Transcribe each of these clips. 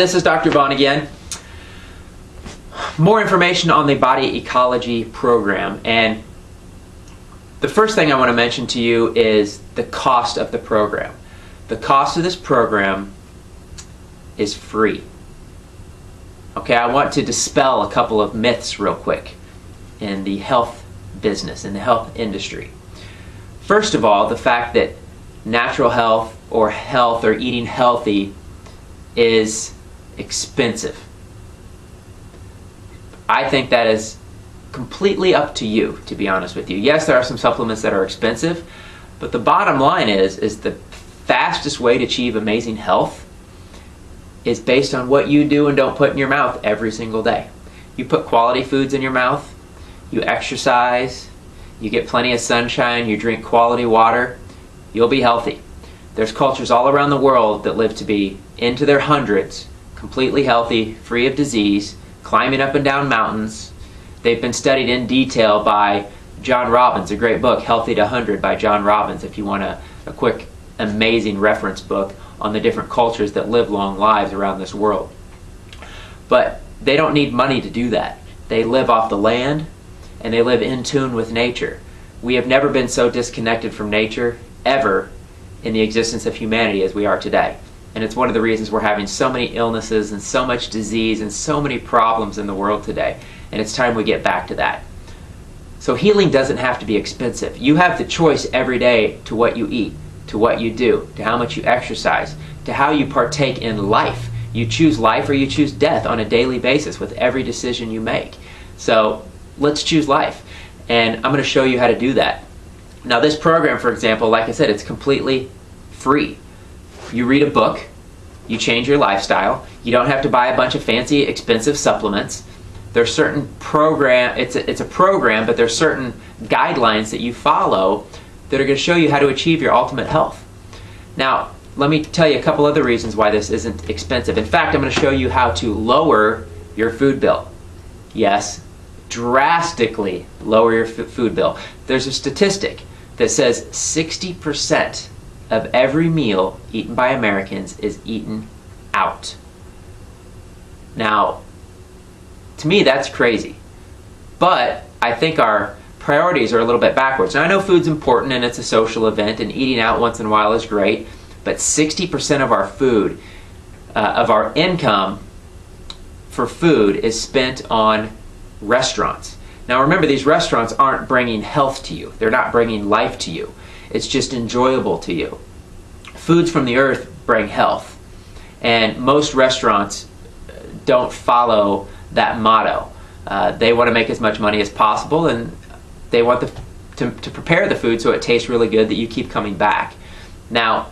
This is Dr. Vaughn again. More information on the Body Ecology program, and the first thing I want to mention to you is the cost of the program. The cost of this program is free. Okay, I want to dispel a couple of myths real quick in the health business, in the health industry. First of all, the fact that natural health or eating healthy is expensive. I think that is completely up to you, to be honest with you. Yes, there are some supplements that are expensive, but the bottom line is the fastest way to achieve amazing health is based on what you do and don't put in your mouth every single day. You put quality foods in your mouth, you exercise, you get plenty of sunshine, you drink quality water, you'll be healthy. There's cultures all around the world that live to be into their hundreds, completely healthy, free of disease, climbing up and down mountains. They've been studied in detail by John Robbins, a great book, Healthy to 100 by John Robbins, if you want a quick, amazing reference book on the different cultures that live long lives around this world. But they don't need money to do that. They live off the land, and they live in tune with nature. We have never been so disconnected from nature, ever, in the existence of humanity as we are today. And it's one of the reasons we're having so many illnesses and so much disease and so many problems in the world today. And it's time we get back to that. So healing doesn't have to be expensive. You have the choice every day to what you eat, to what you do, to how much you exercise, to how you partake in life. You choose life or you choose death on a daily basis with every decision you make. So let's choose life. And I'm going to show you how to do that. Now this program, for example, like I said, it's completely free. You read a book, you change your lifestyle, you don't have to buy a bunch of fancy, expensive supplements. There's certain program, it's a program, but there's certain guidelines that you follow that are going to show you how to achieve your ultimate health. Now, let me tell you a couple other reasons why this isn't expensive. In fact, I'm going to show you how to lower your food bill. Yes, drastically lower your food bill. There's a statistic that says 60% of every meal eaten by Americans is eaten out. Now, to me, that's crazy. But I think our priorities are a little bit backwards. Now, I know food's important and it's a social event and eating out once in a while is great, but 60% of our food, of our income for food is spent on restaurants. Now remember, these restaurants aren't bringing health to you. They're not bringing life to you. It's just enjoyable to you. Foods from the earth bring health. And most restaurants don't follow that motto. They want to make as much money as possible, and they want to prepare the food so it tastes really good that you keep coming back. Now,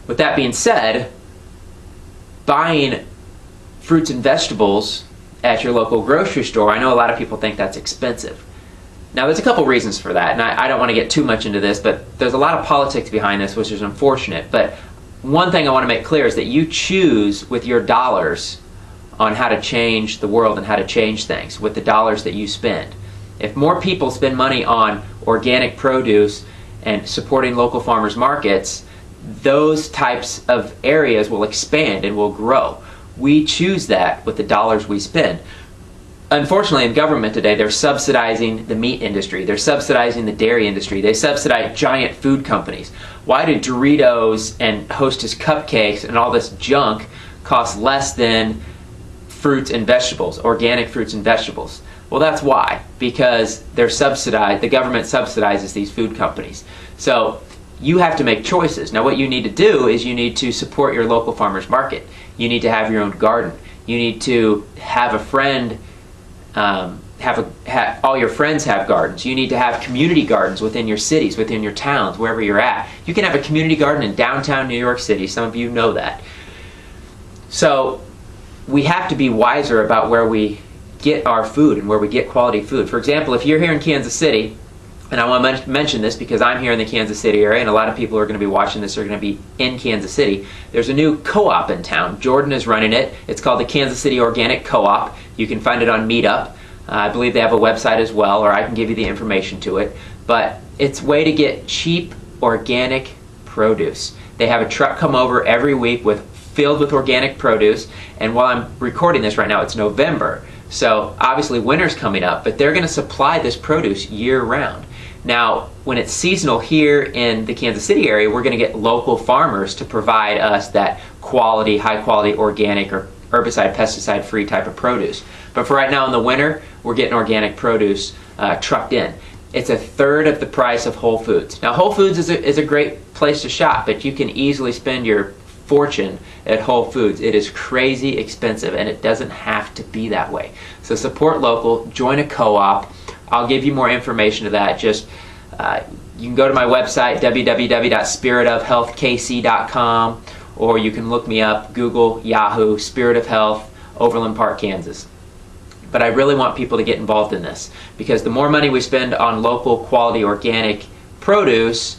with that being said, buying fruits and vegetables at your local grocery store, I know a lot of people think that's expensive. Now, there's a couple reasons for that, and I don't want to get too much into this, but there's a lot of politics behind this, which is unfortunate. But one thing I want to make clear is that you choose with your dollars on how to change the world and how to change things with the dollars that you spend. If more people spend money on organic produce and supporting local farmers markets, those types of areas will expand and will grow. We choose that with the dollars we spend. Unfortunately, in government today, they're subsidizing the meat industry. They're subsidizing the dairy industry. They subsidize giant food companies. Why do Doritos and Hostess cupcakes and all this junk cost less than fruits and vegetables, organic fruits and vegetables? Well, that's why. Because they're subsidized. The government subsidizes these food companies. So you have to make choices. Now, what you need to do is you need to support your local farmers market. You need to have your own garden. You need to have a friend, all your friends have gardens. You need to have community gardens within your cities, within your towns, wherever you're at. You can have a community garden in downtown New York City. Some of you know that. So we have to be wiser about where we get our food and where we get quality food. For example, if you're here in Kansas City, and I want to mention this because I'm here in the Kansas City area, and a lot of people who are going to be watching this are going to be in Kansas City. There's a new co-op in town. Jordan is running it. It's called the Kansas City Organic Co-op. You can find it on Meetup. I believe they have a website as well, or I can give you the information to it. But it's a way to get cheap organic produce. They have a truck come over every week with filled with organic produce. And while I'm recording this right now, it's November. So obviously winter's coming up, but they're going to supply this produce year round. Now, when it's seasonal here in the Kansas City area, we're going to get local farmers to provide us that quality, high quality organic or herbicide, pesticide free type of produce. But for right now in the winter, we're getting organic produce trucked in. It's a third of the price of Whole Foods. Now, Whole Foods is a great place to shop, but you can easily spend your fortune at Whole Foods. It is crazy expensive, and it doesn't have to be that way. So support local, join a co-op. I'll give you more information to that. Just you can go to my website, www.spiritofhealthkc.com, or you can look me up, Google, Yahoo, Spirit of Health, Overland Park, Kansas. But I really want people to get involved in this, because the more money we spend on local quality organic produce,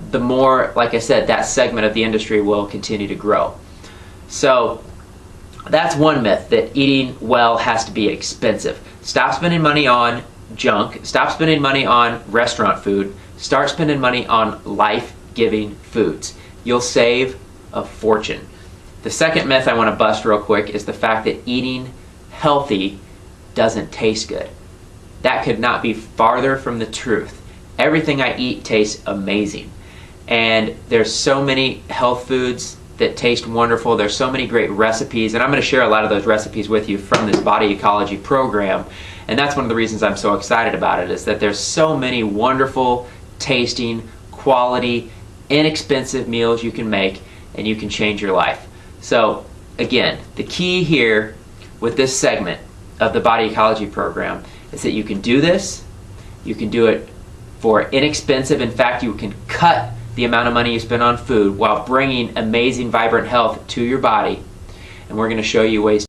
the more, like I said, that segment of the industry will continue to grow. So that's one myth, that eating well has to be expensive. Stop spending money on junk. Stop spending money on restaurant food. Start spending money on life-giving foods. You'll save a fortune. The second myth I want to bust real quick is the fact that eating healthy doesn't taste good. That could not be farther from the truth. Everything I eat tastes amazing. And there's so many health foods that taste wonderful. There's so many great recipes, and I'm going to share a lot of those recipes with you from this Body Ecology program. And that's one of the reasons I'm so excited about it, is that there's so many wonderful, tasting, quality, inexpensive meals you can make, and you can change your life. So again, the key here with this segment of the Body Ecology program is that you can do this. You can do it for inexpensive. In fact, you can cut the amount of money you spend on food while bringing amazing, vibrant health to your body. And we're going to show you ways